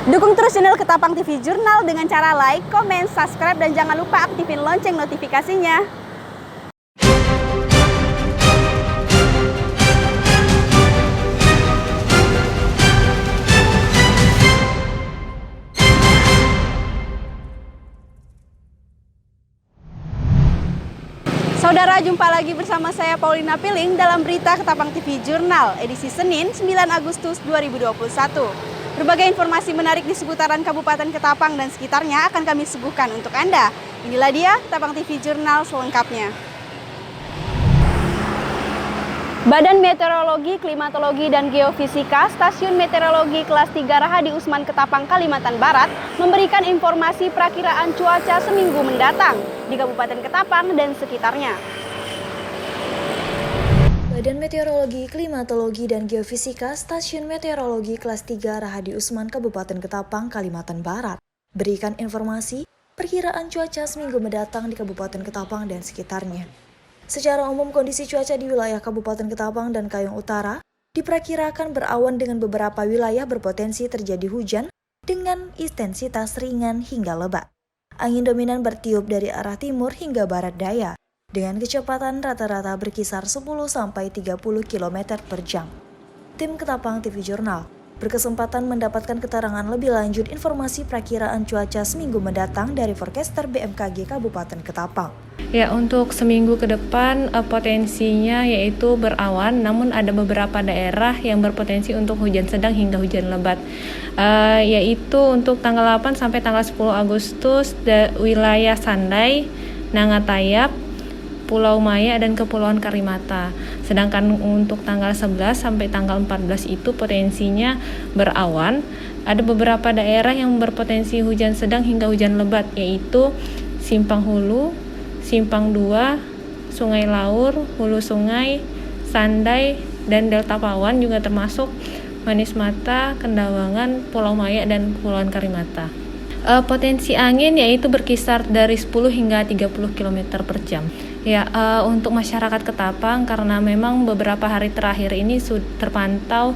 Dukung terus channel Ketapang TV Jurnal dengan cara like, komen, subscribe, dan jangan lupa aktifin lonceng notifikasinya. Saudara, jumpa lagi bersama saya Paulina Piling dalam berita Ketapang TV Jurnal edisi Senin 9 Agustus 2021. Berbagai informasi menarik di seputaran Kabupaten Ketapang dan sekitarnya akan kami suguhkan untuk Anda. Inilah dia Ketapang TV Jurnal selengkapnya. Badan Meteorologi, Klimatologi, dan Geofisika Stasiun Meteorologi Kelas 3 Rahadi Usman Ketapang, Kalimantan Barat memberikan informasi perakiraan cuaca seminggu mendatang di Kabupaten Ketapang dan sekitarnya. Badan Meteorologi, Klimatologi, dan Geofisika Stasiun Meteorologi Kelas 3 Rahadi Usman Kabupaten Ketapang, Kalimantan Barat berikan informasi perkiraan cuaca seminggu mendatang di Kabupaten Ketapang dan sekitarnya. Secara umum, kondisi cuaca di wilayah Kabupaten Ketapang dan Kayong Utara diperkirakan berawan dengan beberapa wilayah berpotensi terjadi hujan dengan intensitas ringan hingga lebat. Angin dominan bertiup dari arah timur hingga barat daya dengan kecepatan rata-rata berkisar 10-30 km per jam. Tim Ketapang TV Jurnal berkesempatan mendapatkan keterangan lebih lanjut informasi perakiraan cuaca seminggu mendatang dari forecaster BMKG Kabupaten Ketapang. Ya, untuk seminggu ke depan potensinya yaitu berawan, namun ada beberapa daerah yang berpotensi untuk hujan sedang hingga hujan lebat. Yaitu untuk tanggal 8 sampai tanggal 10 Agustus wilayah Sandai, Nangatayap, Pulau Maya, dan Kepulauan Karimata. Sedangkan untuk tanggal 11 sampai tanggal 14 itu potensinya berawan. Ada beberapa daerah yang berpotensi hujan sedang hingga hujan lebat, yaitu Simpang Hulu, Simpang 2, Sungai Laur, Hulu Sungai, Sandai, dan Delta Pawan, juga termasuk Manis Mata, Kendawangan, Pulau Maya, dan Kepulauan Karimata. Potensi angin yaitu berkisar dari 10 hingga 30 km per jam. Ya, untuk masyarakat Ketapang, karena memang beberapa hari terakhir ini terpantau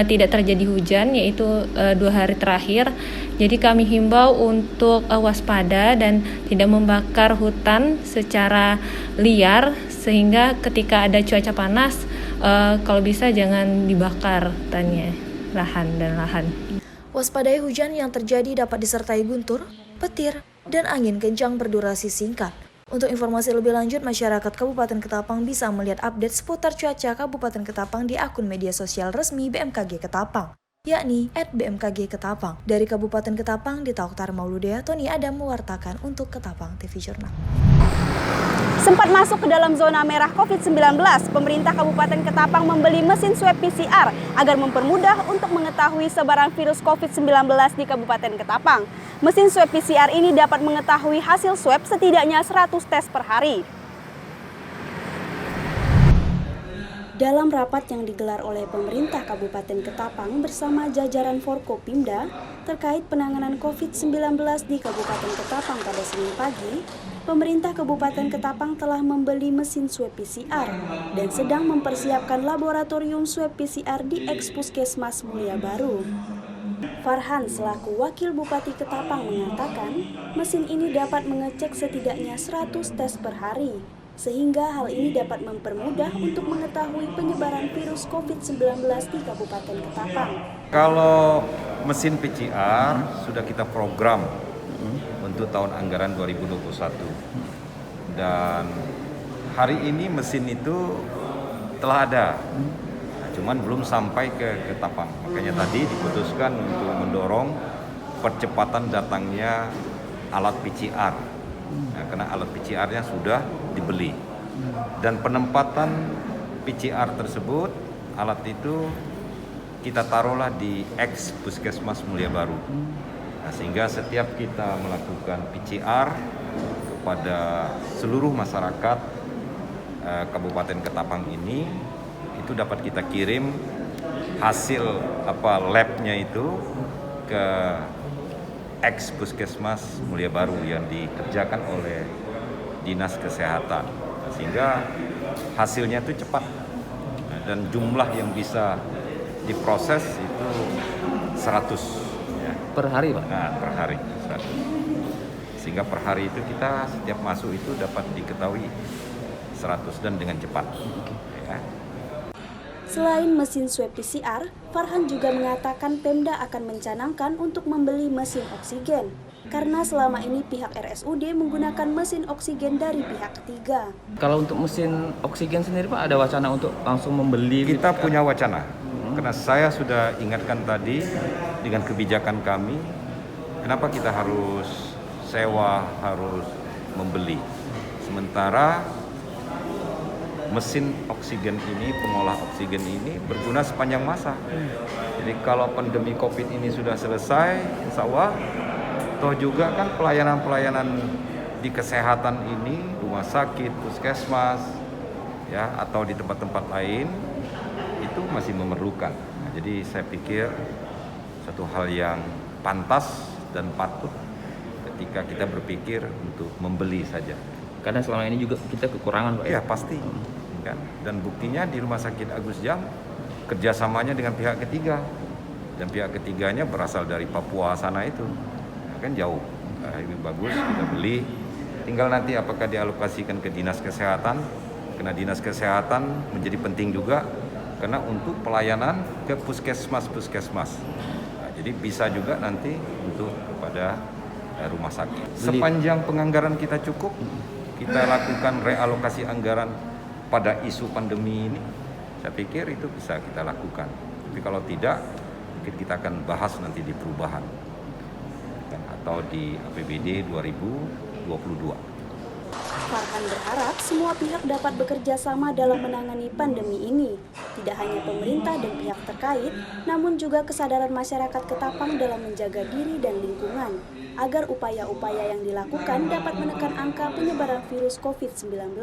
tidak terjadi hujan, yaitu 2 hari terakhir. Jadi kami himbau untuk waspada dan tidak membakar hutan secara liar, sehingga ketika ada cuaca panas, kalau bisa jangan dibakar hutannya, lahan. Waspadai hujan yang terjadi dapat disertai guntur, petir, dan angin kencang berdurasi singkat. Untuk informasi lebih lanjut, masyarakat Kabupaten Ketapang bisa melihat update seputar cuaca Kabupaten Ketapang di akun media sosial resmi BMKG Ketapang, yakni @BMKG Ketapang. Dari Kabupaten Ketapang, Dita Oktar Mauludea, Tony Adam mewartakan untuk Ketapang TV Jurnal. Sempat masuk ke dalam zona merah COVID-19, pemerintah Kabupaten Ketapang membeli mesin swab PCR agar mempermudah untuk mengetahui sebaran virus COVID-19 di Kabupaten Ketapang. Mesin swab PCR ini dapat mengetahui hasil swab setidaknya 100 tes per hari. Dalam rapat yang digelar oleh pemerintah Kabupaten Ketapang bersama jajaran Forkopimda terkait penanganan COVID-19 di Kabupaten Ketapang pada Senin pagi, pemerintah Kabupaten Ketapang telah membeli mesin swab PCR dan sedang mempersiapkan laboratorium swab PCR di Ex-Puskesmas Mulia Baru. Farhan selaku Wakil Bupati Ketapang mengatakan, mesin ini dapat mengecek setidaknya 100 tes per hari, sehingga hal ini dapat mempermudah untuk mengetahui penyebaran virus COVID-19 di Kabupaten Ketapang. Kalau mesin PCR sudah kita program untuk tahun anggaran 2021. Dan hari ini mesin itu telah ada. Cuman belum sampai ke Ketapang. Makanya tadi diputuskan untuk mendorong percepatan datangnya alat PCR. Nah, karena alat PCR-nya sudah dibeli. Dan penempatan PCR tersebut, alat itu kita taruhlah di Ex-Puskesmas Mulia Baru. Nah, sehingga setiap kita melakukan PCR kepada seluruh masyarakat Kabupaten Ketapang ini, itu dapat kita kirim hasil labnya itu ke Ex-Puskesmas Mulia Baru yang dikerjakan oleh Dinas Kesehatan, sehingga hasilnya itu cepat dan jumlah yang bisa diproses itu 100 ya. per hari, Pak? Nah, per hari 100. Sehingga per hari itu kita setiap masuk itu dapat diketahui 100 dan dengan cepat. Ya. Selain mesin swab PCR, Farhan juga mengatakan Pemda akan mencanangkan untuk membeli mesin oksigen. Karena selama ini pihak RSUD menggunakan mesin oksigen dari pihak ketiga. Kalau untuk mesin oksigen sendiri, Pak, ada wacana untuk langsung membeli? Kita punya wacana, karena saya sudah ingatkan tadi dengan kebijakan kami, kenapa kita harus sewa, harus membeli. Sementara mesin oksigen ini, pengolah oksigen ini berguna sepanjang masa. Jadi kalau pandemi COVID ini sudah selesai, insya Allah, toh juga kan pelayanan-pelayanan di kesehatan ini, rumah sakit, puskesmas, ya, atau di tempat-tempat lain, itu masih memerlukan. Nah, jadi saya pikir satu hal yang pantas dan patut ketika kita berpikir untuk membeli saja. Karena selama ini juga kita kekurangan, Pak. Ya pasti, kan. Dan buktinya di Rumah Sakit Agus Jam kerjasamanya dengan pihak ketiga, dan pihak ketiganya berasal dari Papua sana itu, kan jauh. Nah, ini bagus, kita beli. Tinggal nanti apakah dialokasikan ke dinas kesehatan, karena dinas kesehatan menjadi penting juga, karena untuk pelayanan ke puskesmas-puskesmas. Nah, jadi bisa juga nanti untuk kepada rumah sakit. Sepanjang penganggaran kita cukup, kita lakukan realokasi anggaran pada isu pandemi ini, saya pikir itu bisa kita lakukan. Tapi kalau tidak, mungkin kita akan bahas nanti di perubahan atau di APBD 2022. Farhan berharap semua pihak dapat bekerja sama dalam menangani pandemi ini. Tidak hanya pemerintah dan pihak terkait, namun juga kesadaran masyarakat Ketapang dalam menjaga diri dan lingkungan, agar upaya-upaya yang dilakukan dapat menekan angka penyebaran virus COVID-19.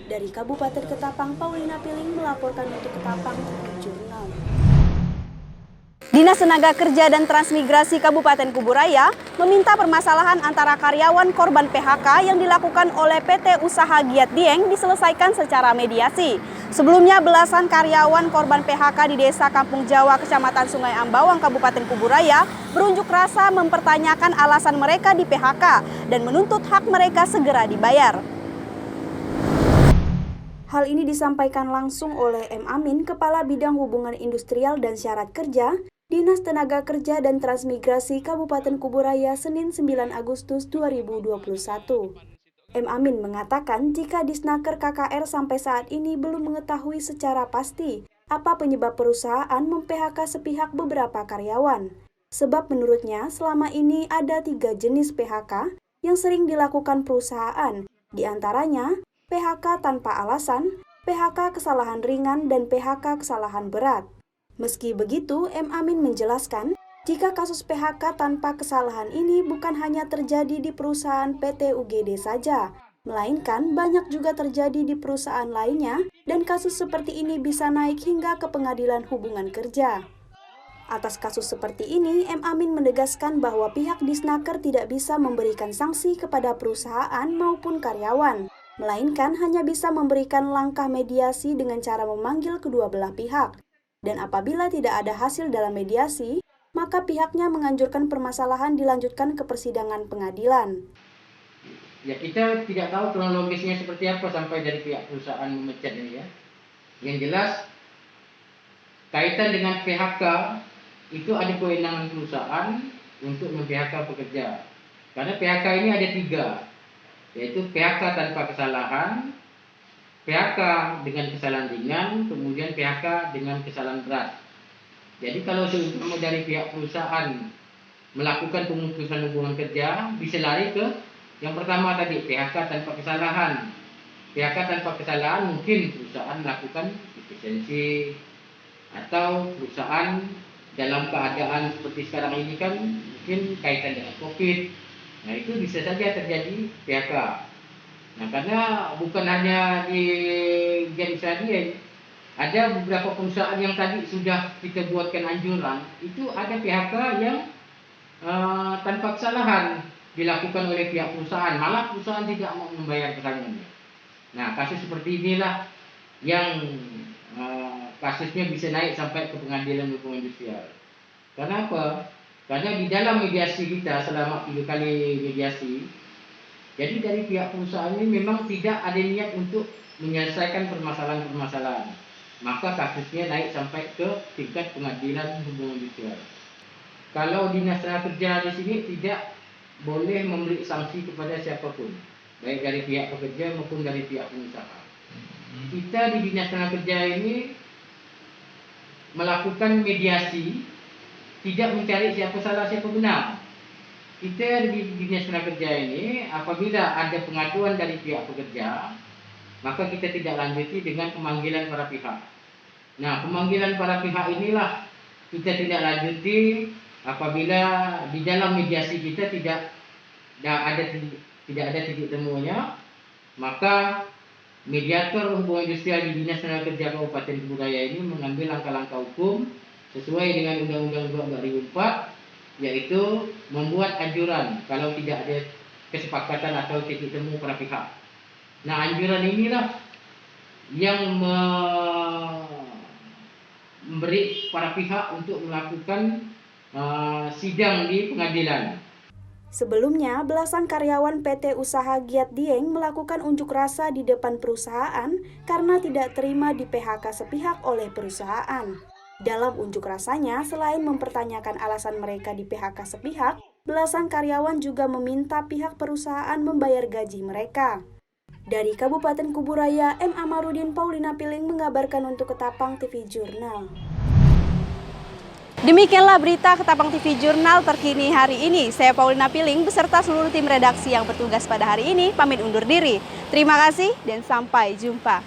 Dari Kabupaten Ketapang, Paulina Piling melaporkan untuk Ketapang Jurnal. Dinas Tenaga Kerja dan Transmigrasi Kabupaten Kuburaya meminta permasalahan antara karyawan korban PHK yang dilakukan oleh PT Usaha Giat Dieng diselesaikan secara mediasi. Sebelumnya belasan karyawan korban PHK di Desa Kampung Jawa, Kecamatan Sungai Ambawang, Kabupaten Kuburaya berunjuk rasa mempertanyakan alasan mereka di PHK dan menuntut hak mereka segera dibayar. Hal ini disampaikan langsung oleh M. Amin, Kepala Bidang Hubungan Industrial dan Syarat Kerja, Dinas Tenaga Kerja dan Transmigrasi Kabupaten Kuburaya, Senin 9 Agustus 2021. M. Amin mengatakan jika Disnaker KKR sampai saat ini belum mengetahui secara pasti apa penyebab perusahaan mem-PHK sepihak beberapa karyawan. Sebab menurutnya selama ini ada 3 jenis PHK yang sering dilakukan perusahaan, di antaranya PHK tanpa alasan, PHK kesalahan ringan, dan PHK kesalahan berat. Meski begitu, M. Amin menjelaskan, jika kasus PHK tanpa kesalahan ini bukan hanya terjadi di perusahaan PT UGD saja, melainkan banyak juga terjadi di perusahaan lainnya, dan kasus seperti ini bisa naik hingga ke Pengadilan Hubungan Kerja. Atas kasus seperti ini, M. Amin menegaskan bahwa pihak Disnaker tidak bisa memberikan sanksi kepada perusahaan maupun karyawan, melainkan hanya bisa memberikan langkah mediasi dengan cara memanggil kedua belah pihak. Dan apabila tidak ada hasil dalam mediasi, maka pihaknya menganjurkan permasalahan dilanjutkan ke persidangan pengadilan. Ya, kita tidak tahu kronologisnya seperti apa sampai dari pihak perusahaan memecat ini ya. Yang jelas, kaitan dengan PHK, itu ada kewenangan perusahaan untuk mem-PHK pekerja. Karena PHK ini ada 3, yaitu PHK tanpa kesalahan, PHK dengan kesalahan ringan, kemudian PHK dengan kesalahan berat. Jadi kalau dari pihak perusahaan melakukan pemutusan hubungan kerja, bisa lari ke yang pertama tadi, PHK tanpa kesalahan. PHK tanpa kesalahan mungkin perusahaan melakukan efisiensi, atau perusahaan dalam keadaan seperti sekarang ini kan mungkin kaitan dengan COVID. Nah, itu bisa saja terjadi PHK. Nah, karena bukan hanya di Giat Dieng, ada beberapa perusahaan yang tadi sudah kita buatkan anjuran, itu ada PHK yang tanpa kesalahan dilakukan oleh pihak perusahaan, malah perusahaan tidak mau membayar pesangonnya. Nah, kasus seperti inilah yang kasusnya bisa naik sampai ke Pengadilan Hubungan Industrial. Karena apa? Karena di dalam mediasi kita selama 3 kali mediasi, jadi dari pihak perusahaan ini memang tidak ada niat untuk menyelesaikan permasalahan-permasalahan. Maka kasusnya naik sampai ke tingkat pengadilan hubungan industrial. Kalau Dinas Tenaga Kerja di sini tidak boleh memberi sanksi kepada siapapun, baik dari pihak pekerja maupun dari pihak pengusaha. Kita di Dinas Tenaga Kerja ini melakukan mediasi, tidak mencari siapa salah siapa benar. Kita di Dinas Tenaga Kerja ini apabila ada pengaduan dari pihak pekerja, maka kita tidak lanjuti dengan pemanggilan para pihak. Nah, pemanggilan para pihak inilah kita tidak lanjuti apabila di dalam mediasi kita tidak ada titik temunya, maka mediator hubungan industrial di Dinas Tenaga Kerja Kabupaten Kuburaya ini mengambil langkah-langkah hukum sesuai dengan Undang-Undang 2 2004, yaitu membuat anjuran kalau tidak ada kesepakatan atau titik temu para pihak. Nah, anjuran inilah yang memberi para pihak untuk melakukan sidang di pengadilan. Sebelumnya, belasan karyawan PT Usaha Giat Dieng melakukan unjuk rasa di depan perusahaan karena tidak terima di PHK sepihak oleh perusahaan. Dalam unjuk rasanya, selain mempertanyakan alasan mereka di PHK sepihak, belasan karyawan juga meminta pihak perusahaan membayar gaji mereka. Dari Kabupaten Kuburaya, M. Amarudin Paulina Piling mengabarkan untuk Ketapang TV Jurnal. Demikianlah berita Ketapang TV Jurnal terkini hari ini. Saya Paulina Piling beserta seluruh tim redaksi yang bertugas pada hari ini pamit undur diri. Terima kasih dan sampai jumpa.